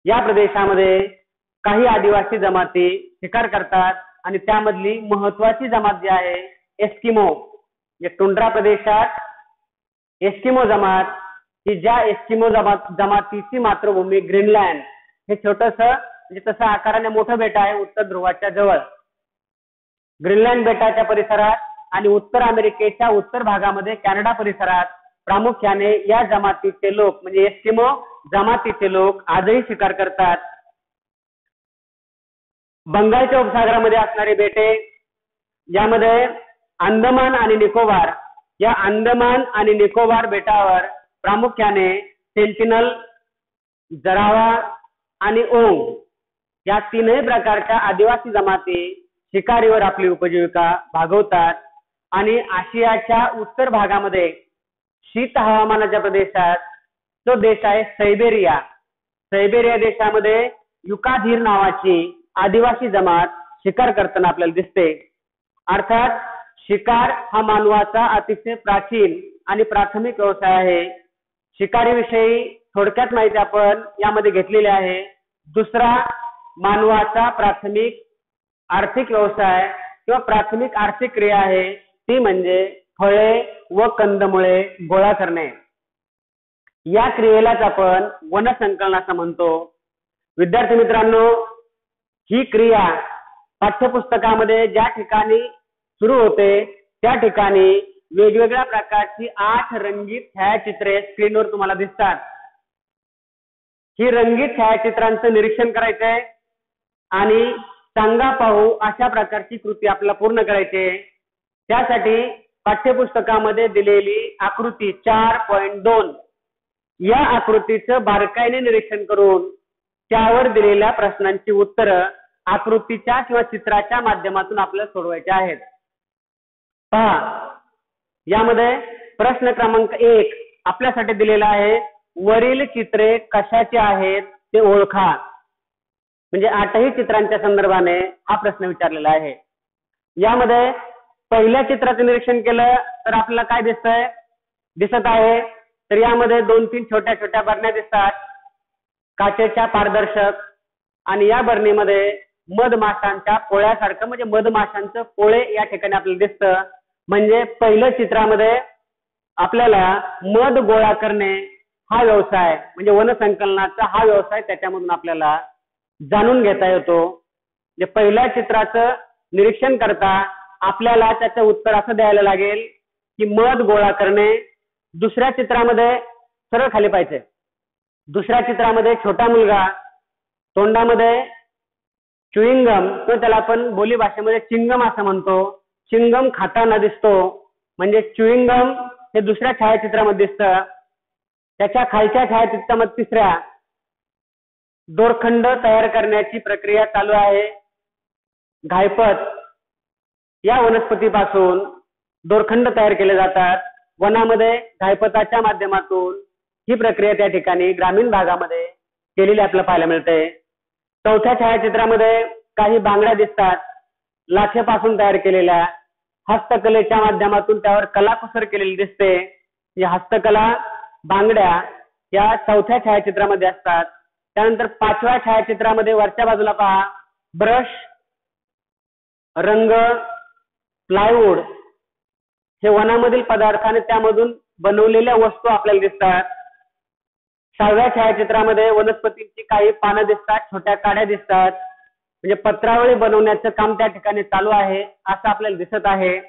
या प्रदेशामध्ये काही आदिवासी जमाती शिकार करतात आणि त्यामधली महत्वाची जमात जी आहे एस्किमो, म्हणजे टुंड्रा प्रदेशात एस्किमो जमात, की ज्या एस्किमो जमातीची मातृभूमी ग्रीनलँड हे छोटस म्हणजे तसं आकाराने मोठं बेट आहे उत्तर ध्रुवाच्या जवळ. ग्रीनलँड बेटाच्या परिसरात आणि उत्तर अमेरिकेच्या उत्तर भागामध्ये कॅनडा परिसरात प्रामुख्याने या जमातीचे लोक म्हणजे एस्किमो जमातीचे लोक आजही शिकार करतात. बंगालच्या उपसागरामध्ये असणारे बेटे, यामध्ये अंदमान आणि निकोबार, या अंदमान आणि निकोबार बेटावर प्रामुख्याने सेंटिनल, जरावा आणि ओंग या तीनही प्रकारच्या आदिवासी जमाती शिकारीवर आपली उपजीविका भागवतात. आणि आशियाच्या उत्तर भागामध्ये शीत हवामानाच्या प्रदेशात जो देश आहे सायबेरिया, सायबेरिया देशामध्ये युकाधीर नावाची आदिवासी जमात शिकार करताना आपल्याला दिसते. अर्थात शिकार हा मानवाचा अतिशय प्राचीन आणि प्राथमिक व्यवसाय आहे. शिकारीविषयी थोडक्यात माहिती आपण यामध्ये घेतलेली आहे. दुसरा मानवाचा प्राथमिक आर्थिक व्यवसाय किंवा प्राथमिक आर्थिक क्रिया आहे ती म्हणजे फळे व कंदमुळे गोळा करणे. या क्रियेलाच आपण वनसंकलन असं म्हणतो. विद्यार्थी मित्रांनो, ही क्रिया पाठ्यपुस्तकामध्ये ज्या ठिकाणी सुरू होते त्या ठिकाणी वेगवेगळ्या प्रकारची 8 रंगीत छायाचित्रे स्क्रीनवर तुम्हाला दिसतात. ही रंगीत छायाचित्रांचं निरीक्षण करायचंय आणि सांगा पाहू अशा प्रकारची कृती आपल्याला पूर्ण करायची आहे. त्यासाठी पाठ्यपुस्तकामध्ये दिलेली आकृती 4.2 या आकृतीचं बारकाईने निरीक्षण करून त्यावर दिलेल्या प्रश्नांची उत्तरं आकृतीच्या किंवा चित्राच्या माध्यमातून आपल्याला सोडवायचे आहेत. पहा, यामध्ये प्रश्न क्रमांक 1 आपल्यासाठी दिलेला आहे. वरील चित्रे कशाची आहेत ते ओळखा. म्हणजे 8ही चित्रांच्या संदर्भाने हा प्रश्न विचारलेला आहे. यामध्ये पहिल्या चित्राचं निरीक्षण केलं तर आपल्याला काय दिसत आहे, तर यामध्ये 2-3 छोट्या छोट्या बरण्या दिसतात, काचेच्या पारदर्शक, आणि या बरणीमध्ये मधमाशांच्या पोळ्यासारखं म्हणजे मधमाशांचं पोळे या ठिकाणी आपल्याला दिसतं. म्हणजे पहिल्या चित्रामध्ये आपल्याला मध गोळा करणे हा व्यवसाय म्हणजे वनसंकलनाचा हा व्यवसाय त्याच्यामधून आपल्याला जाणून घेता येतो. म्हणजे पहिल्या चित्राचं निरीक्षण करता आपल्याला त्याचं उत्तर असं द्यायला लागेल की मध गोळा करणे. दुसऱ्या चित्रामध्ये सरळ खाली पाहिजे. दुसऱ्या चित्रामध्ये छोटा मुलगा तोंडामध्ये च्युइंगम किंवा त्याला आपण बोली भाषेमध्ये चिंगम असं म्हणतो, चिंगम खाताना दिसतो. म्हणजे च्युइंगम हे दुसऱ्या छायाचित्रामध्ये दिसतं. त्याच्या खालच्या छायाचित्रामध्ये तिसऱ्या दोरखंड तयार करण्याची प्रक्रिया चालू आहे. घायपत या वनस्पतीपासून दोरखंड तयार केले जातात. वनामध्ये घायपताच्या माध्यमातून ही प्रक्रिया त्या ठिकाणी ग्रामीण भागामध्ये केलेली आपल्याला पाहायला मिळते. चौथ्या छायाचित्रामध्ये काही बांगड्या दिसतात, लाखेपासून तयार केलेल्या. हस्तकलेच्या माध्यमातून त्यावर कलाकुसर केलेली दिसते. या हस्तकला बांगड्या या चौथ्या छायाचित्रामध्ये असतात. त्यानंतर पाचव्या छायाचित्रामध्ये वरच्या बाजूला पहा, ब्रश, रंग, प्लायवूड हे वनामधील पदार्थ आणि त्यामधून बनवलेल्या वस्तू आपल्याला दिसतात. सहाव्या छायाचित्रामध्ये वनस्पतींची काही पानं दिसतात, छोट्या काड्या दिसतात. म्हणजे पत्रावळी बनवण्याचं काम त्या ठिकाणी चालू आहे असं आपल्याला दिसत आहे.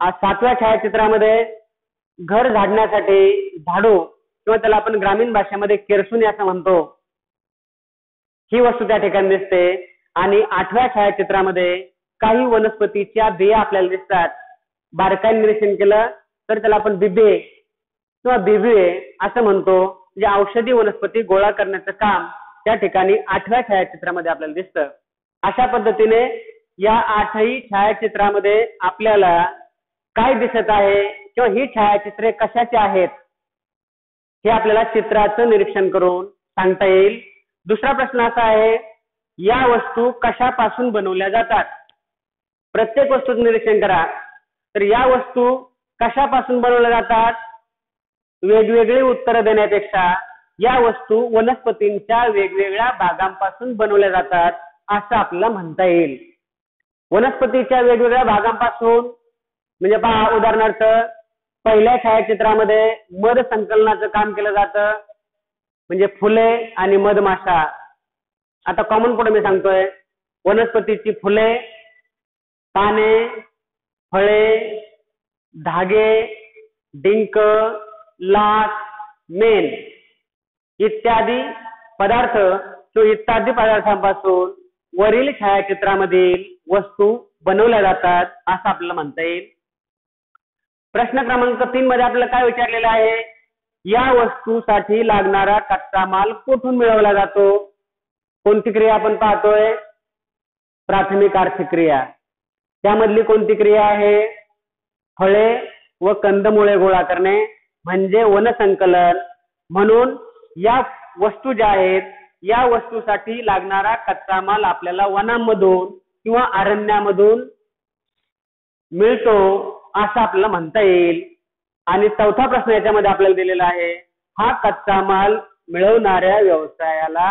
सातव्या छायाचित्रामध्ये घर झाडण्यासाठी झाडू किंवा त्याला आपण ग्रामीण भाषेमध्ये केरसुनी असं म्हणतो, ही वस्तू त्या ठिकाणी दिसते. आणि आठव्या छायाचित्रामध्ये काही वनस्पतीच्या बिया आपल्याला दिसतात. बारकाईने निरीक्षण केलं तर त्याला आपण बिबे किंवा बिबे असं म्हणतो. जे औषधी वनस्पती गोळा करण्याचं काम त्या ठिकाणी आठव्या छायाचित्रामध्ये आपल्याला दिसतं. अशा पद्धतीने या आठही छायाचित्रामध्ये आपल्याला काय दिसत आहे किंवा ही छायाचित्रे कशाची आहेत हे आपल्याला चित्राचं निरीक्षण करून सांगता येईल. दुसरा प्रश्न असा आहे, या वस्तू कशापासून बनवल्या जातात? प्रत्येक वस्तूचं निरीक्षण करा. तर या वस्तू कशापासून बनवल्या जातात? वेगवेगळी उत्तरं देण्यापेक्षा या वस्तू वनस्पतींच्या वेगवेगळ्या भागांपासून बनवल्या जातात असं आपल्याला म्हणता येईल. वनस्पतीच्या वेगवेगळ्या भागांपासून म्हणजे पहा, उदाहरणार्थ पहिल्या छायाचित्रामध्ये मध संकलनाचं काम केलं जातं, म्हणजे फुले आणि मधमाशा. आता कॉमन पुढे मी सांगतोय, वनस्पतीची फुले, पाने, फळे, धागे, डिंक, लाख, मेण इत्यादी पदार्थ किंवा इत्यादी पदार्थांपासून वरील छायाचित्रामधील वस्तू बनवल्या जातात असं आपल्याला म्हणता येईल. प्रश्न क्रमांक 3 मध्ये आपल्याला काय विचारलेलं आहे, या वस्तूसाठी लागणारा कच्चा माल कुठून मिळवला जातो? कोणती क्रिया आपण पाहतोय? प्राथमिक आर्थिक क्रिया. त्यामधली कोणती क्रिया आहे? फळे व कंदमुळे गोळा करणे म्हणजे वनसंकलन. म्हणून या वस्तू ज्या आहेत या वस्तूसाठी लागणारा कच्चा माल आपल्याला वनांमधून किंवा अरण्यामधून मिळतो असं आपल्याला म्हणता येईल. आणि चौथा प्रश्न याच्यामध्ये आपल्याला दिलेला आहे, हा कच्चा माल मिळवणाऱ्या व्यवसायाला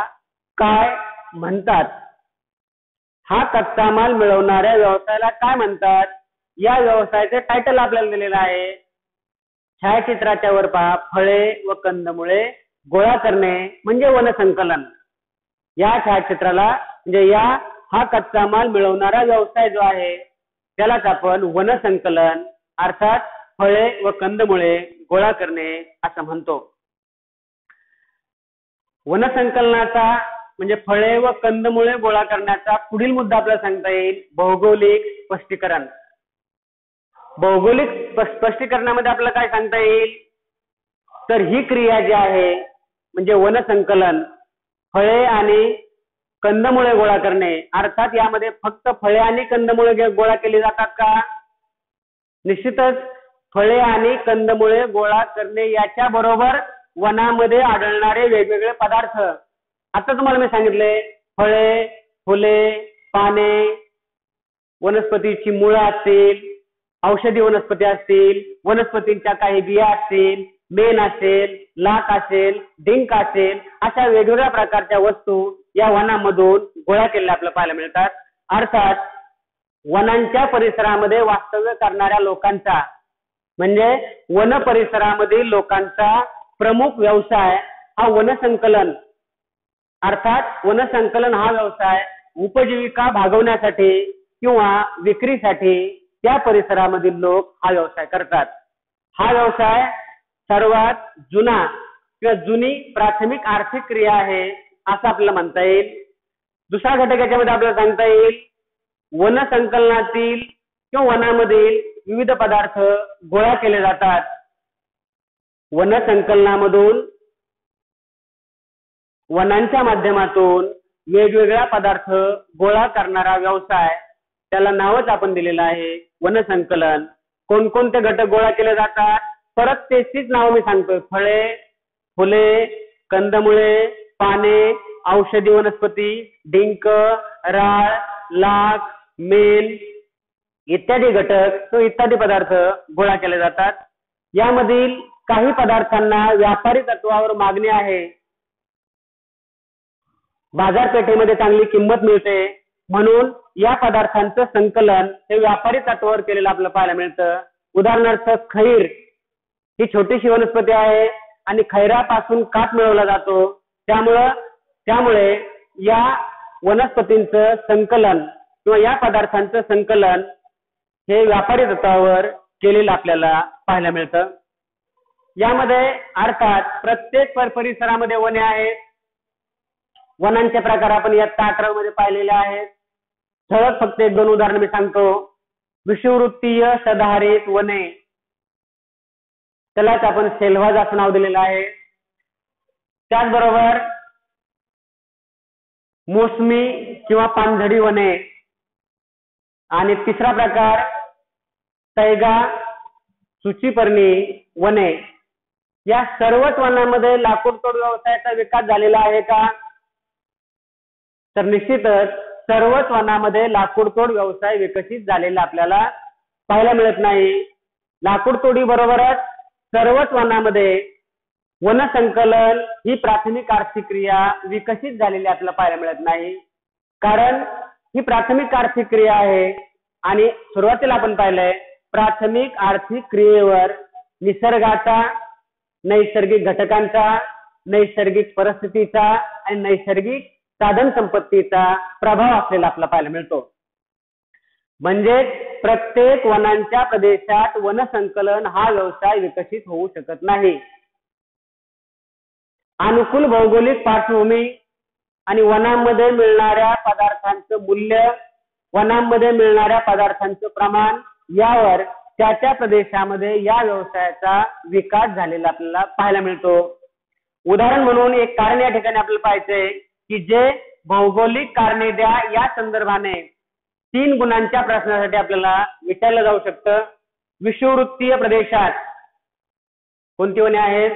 काय म्हणतात? हा कच्चा माल मिळवणाऱ्या व्यवसायाला काय म्हणतात? या व्यवसायाचे टायटल आपल्याला दिलेलं आहे. छायाचित्राच्या वर पहा, फळे व कंदमुळे गोळा करणे म्हणजे वनसंकलन. या छायाचित्राला म्हणजे हा कच्चा माल मिळवणारा व्यवसाय जो आहे त्यालाच आपण वनसंकलन अर्थात फळे व कंदमुळे गोळा करणे असं म्हणतो. वनसंकलनाचा म्हणजे फळे व कंदमुळे गोळा करण्याचा पुढील मुद्दा आपल्याला सांगता येईल, भौगोलिक स्पष्टीकरण. भौगोलिक स्पष्टीकरणामध्ये आपल्याला काय सांगता येईल, तर ही क्रिया जी आहे म्हणजे वनसंकलन, फळे आणि कंदमुळे गोळा करणे, अर्थात यामध्ये फक्त फळे आणि कंदमुळे गोळा केली जातात का? निश्चितच फळे आणि कंदमुळे गोळा करणे याच्या बरोबर वनामध्ये आढळणारे वेगवेगळे पदार्थ. आता तुम्हाला मी सांगितले, फळे, फुले, पाने, वनस्पतीची मुळं असतील, औषधी वनस्पती असतील, वनस्पतींच्या काही बिया असतील, मेण असेल, लाख असेल, डिंक असेल, अशा वेगवेगळ्या प्रकारच्या वस्तू या वनामधून गोळा केलेल्या आपल्याला पाहायला मिळतात. अर्थात वनांच्या परिसरामध्ये वास्तव्य करणाऱ्या लोकांचा म्हणजे वन परिसरामधील लोकांचा प्रमुख व्यवसाय हा वनसंकलन, अर्थात वनसंकलन हा व्यवसाय उपजीविका भागवण्यासाठी किंवा विक्रीसाठी त्या परिसरामधील लोक हा व्यवसाय करतात. हा व्यवसाय सर्वात जुना किंवा जुनी प्राथमिक आर्थिक क्रिया आहे असं आपल्याला म्हणता येईल. दुसरा घटक याच्यामध्ये आपल्याला सांगता येईल, वनसंकलनातील किंवा वनामधील विविध पदार्थ गोळा केले जातात. वनसंकलनामधून वनांच्या माध्यमातून वेगवेगळ्या पदार्थ गोळा करणारा व्यवसाय, त्याला नावच आपण दिलेलं आहे वनसंकलन. कोणकोणते घटक गोळा केले जातात, परत तेच नाव मी सांगतोय. फळे, फुले, कंदमुळे, पाने, औषधी वनस्पती, डिंक, राळ, लाख, मेण इत्यादी घटक इत्यादी पदार्थ गोळा केले जातात. यामधील काही पदार्थांना व्यापारी तत्वावर मागणी आहे, बाजारपेठेमध्ये चांगली किंमत मिळते, म्हणून या पदार्थांचं संकलन हे व्यापारी तत्वावर केलेलं आपल्याला पाहायला मिळतं. उदाहरणार्थ खैर ही छोटीशी वनस्पती आहे आणि खैरापासून काठ मिळवला जातो. त्यामुळे या वनस्पतींचं संकलन किंवा या पदार्थांचं संकलन हे व्यापारी तत्वावर केलेलं आपल्याला पाहायला मिळतं. यामध्ये अर्थात प्रत्येक परिसरामध्ये वने आहेत. वनांचे प्रकार आपण या 11 मध्ये पाहिलेले आहेत. ठळक फक्त 1-2 उदाहरण मी सांगतो. विषुववृत्तीय सदाहरित वने, त्यालाच आपण सेल्वाज असं नाव दिलेलं आहे. त्याचबरोबर मोसमी किंवा पानझडी वने, आणि तिसरा प्रकार तैगा सूचीपर्णी वने. या सर्वच वनांमध्ये लाकूड तोड व्यवसायाचा विकास झालेला आहे का, तर निश्चितच सर्वच वनांमध्ये लाकूड तोड व्यवसाय विकसित झालेला आपल्याला पाहायला मिळत नाही. लाकूड तोडी बरोबरच सर्वच वनांमध्ये वनसंकलन ही प्राथमिक आर्थिक क्रिया विकसित झालेली आपल्याला पाहायला मिळत नाही. कारण ही प्राथमिक आर्थिक क्रिया आहे आणि सुरुवातीला आपण पाहिलंय प्राथमिक आर्थिक क्रियेवर निसर्गाचा, नैसर्गिक घटकांचा, नैसर्गिक परिस्थितीचा आणि नैसर्गिक साधन संपत्तीचा प्रभाव असलेला आपल्याला पाहायला मिळतो. म्हणजे प्रत्येक वनांच्या प्रदेशात वनसंकलन हा व्यवसाय विकसित होऊ शकत नाही. अनुकूल भौगोलिक पार्श्वभूमी आणि वनांमध्ये मिळणाऱ्या पदार्थांचं मूल्य, वनांमध्ये मिळणाऱ्या पदार्थांचं प्रमाण यावर त्या प्रदेशामध्ये या व्यवसायाचा विकास झालेला आपल्याला पाहायला मिळतो. उदाहरण म्हणून एक कारण या ठिकाणी आपल्याला पाहायचंय की जे भौगोलिक कारणे द्या या संदर्भाने 3 गुणांच्या प्रश्नासाठी आपल्याला विचारलं जाऊ शकतं. विषुववृत्तीय प्रदेशात कोणती वने आहेत,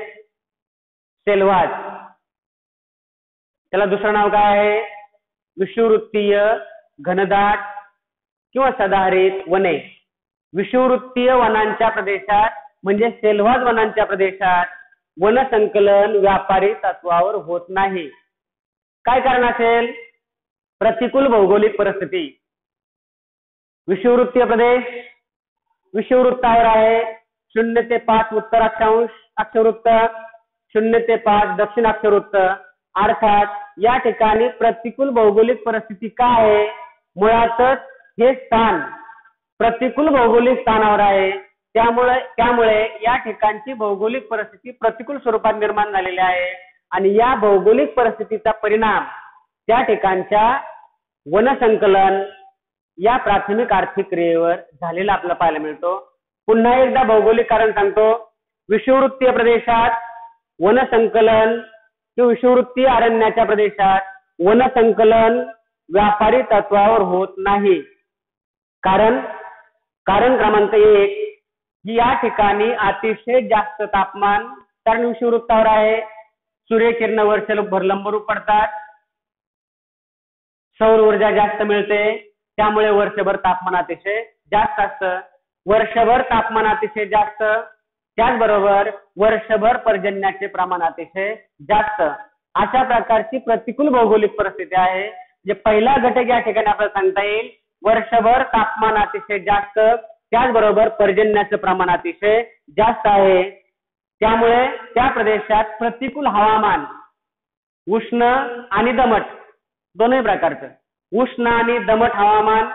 सेल्वाज. त्याला दुसरं नाव काय आहे, विषुववृत्तीय घनदाट किंवा सदाहरित वने. विषुववृत्तीय वनांच्या प्रदेशात म्हणजे सेल्वाज वनांच्या प्रदेशात वनसंकलन व्यापारी तत्वावर होत नाही. काय कारण असेल, प्रतिकूल भौगोलिक परिस्थिती. विषुववृत्तीय प्रदेश विषुववृत्तावर आहे. 0 ते 5 उत्तर अक्षवृत्त, 0 ते 5 दक्षिण अक्षवृत्त. अर्थात या ठिकाणी प्रतिकूल भौगोलिक परिस्थिती काय आहे, मुळातच हे स्थान प्रतिकूल भौगोलिक स्थानावर आहे. त्यामुळे या ठिकाणची भौगोलिक परिस्थिती प्रतिकूल स्वरूपात निर्माण झालेली आहे आणि या भौगोलिक परिस्थितीचा परिणाम त्या ठिकाणच्या वनसंकलन या प्राथमिक आर्थिक क्रियेवर झालेला आपल्याला पाहायला मिळतो. पुन्हा एकदा भौगोलिक कारण सांगतो. विषुववृत्तीय प्रदेशात वनसंकलन किंवा विषुववृत्तीय अरण्याच्या प्रदेशात वनसंकलन व्यापारी तत्वावर होत नाही. कारण क्रमांक 1 की या ठिकाणी अतिशय जास्त तापमान, कारण विषुववृत्तावर आहे, सूर्यकिरण वर्षभर लंबरूप पडतात, सौर ऊर्जा जास्त मिळते, त्यामुळे वर्षभर तापमान अतिशय जास्त असतं. वर्षभर तापमान अतिशय जास्त, त्याचबरोबर वर्षभर पर्जन्याचे प्रमाण अतिशय जास्त, अशा प्रकारची प्रतिकूल भौगोलिक परिस्थिती आहे. जे पहिला घटक या ठिकाणी आपल्याला सांगता येईल, वर्षभर तापमान अतिशय जास्त, त्याचबरोबर पर्जन्याचं प्रमाण अतिशय जास्त आहे. त्यामुळे त्या प्रदेशात प्रतिकूल हवामान, उष्ण आणि दमट दोन्ही प्रकारचं, उष्ण आणि दमट हवामान,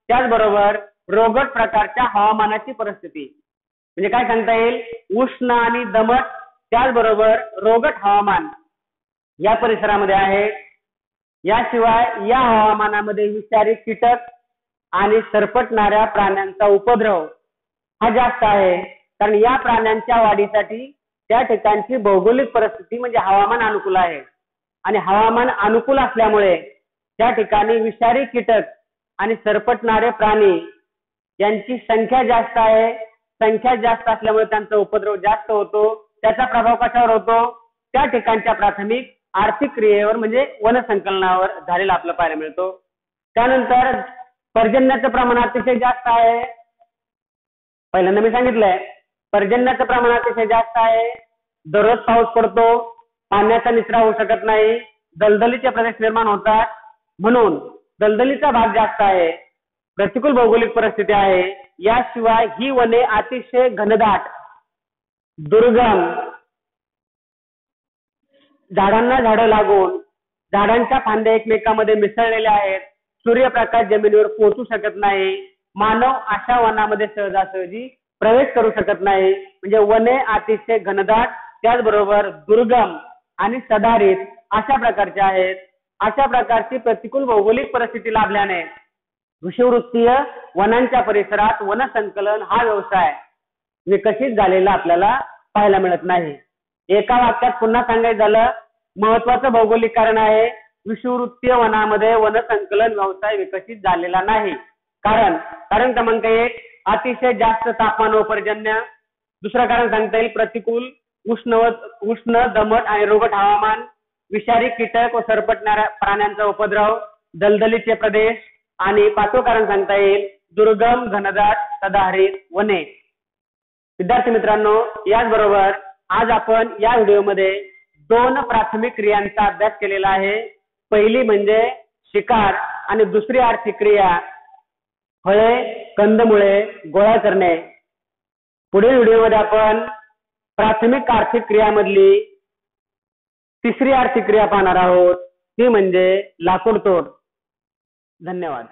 त्याचबरोबर रोगट प्रकारच्या हवामानाची परिस्थिती. म्हणजे काय सांगता येईल, उष्ण आणि दमट त्याचबरोबर रोगट हवामान या परिसरामध्ये आहे. याशिवाय या हवामानामध्ये विषारी कीटक आणि सरपटणाऱ्या प्राण्यांचा उपद्रव हा जास्त आहे. कारण या प्राण्यांच्या वाढीसाठी त्या ठिकाणची भौगोलिक परिस्थिती म्हणजे हवामान अनुकूल आहे. आणि हवामान अनुकूल असल्यामुळे त्या ठिकाणी विषारी कीटक आणि सरपटणारे प्राणी यांची संख्या जास्त आहे. संख्या जास्त असल्यामुळे त्यांचा उपद्रव जास्त होतो. त्याचा प्रभाव कशावर होतो, त्या ठिकाणच्या प्राथमिक आर्थिक क्रियेवर म्हणजे वनसंकलनावर झालेला आपल्याला पाहायला मिळतो. त्यानंतर पर्जन्याचं प्रमाण अतिशय जास्त आहे. पहिल्यांदा मी सांगितलंय पर्जन्याचं प्रमाण अतिशय जास्त आहे. दररोज पाऊस पडतो, पाण्याचा निचरा होऊ शकत नाही, दलदलीचे प्रदेश निर्माण होतात, म्हणून दलदलीचा भाग जास्त आहे. प्रतिकूल भौगोलिक परिस्थिती आहे. याशिवाय ही वने अतिशय घनदाट, दुर्गम, झाडांना झाडं लागून झाडांच्या फांद्या एकमेकांमध्ये मिसळलेल्या आहेत. सूर्यप्रकाश जमिनीवर पोहोचू शकत नाही. मानव अशा वनामध्ये सहजासहजी प्रवेश करू शकत नाही. म्हणजे वने अतिशय घनदाट, त्याचबरोबर दुर्गम आणि सदाहरित अशा प्रकारचे आहेत. अशा प्रकारची प्रतिकूल भौगोलिक परिस्थिती लाभल्याने विषुववृत्तीय वनांच्या परिसरात वनसंकलन हा व्यवसाय विकसित झालेला आपल्याला पाहायला मिळत नाही. एका वाक्यात पुन्हा सांगायचं झालं, महत्वाचं भौगोलिक कारण आहे विषुववृत्तीय वनामध्ये वनसंकलन व्यवसाय विकसित झालेला नाही. कारण क्रमांक 1 अतिशय जास्त तापमान व पर्जन्य. दुसरं कारण सांगता येईल प्रतिकूल उष्ण दमट आणि रोगट हवामान, विषारी कीटक व सरपटणाऱ्या प्राण्यांचा उपद्रव, दलदलीचे प्रदेश, आणि पाचवं कारण सांगता येईल दुर्गम घनदाट सदाहरित वने. विद्यार्थी मित्रांनो, याचबरोबर आज आपण या व्हिडिओमध्ये 2 प्राथमिक क्रियांचा अभ्यास केलेला आहे. पहिली म्हणजे शिकार आणि दुसरी आर्थिक क्रिया फळे कंदमुळे गोळा करणे. पुढील व्हिडिओमध्ये आपण प्राथमिक आर्थिक क्रियामधली तिसरी आर्थिक क्रिया पाहणार आहोत, ती म्हणजे लाकूड तोड. धन्यवाद.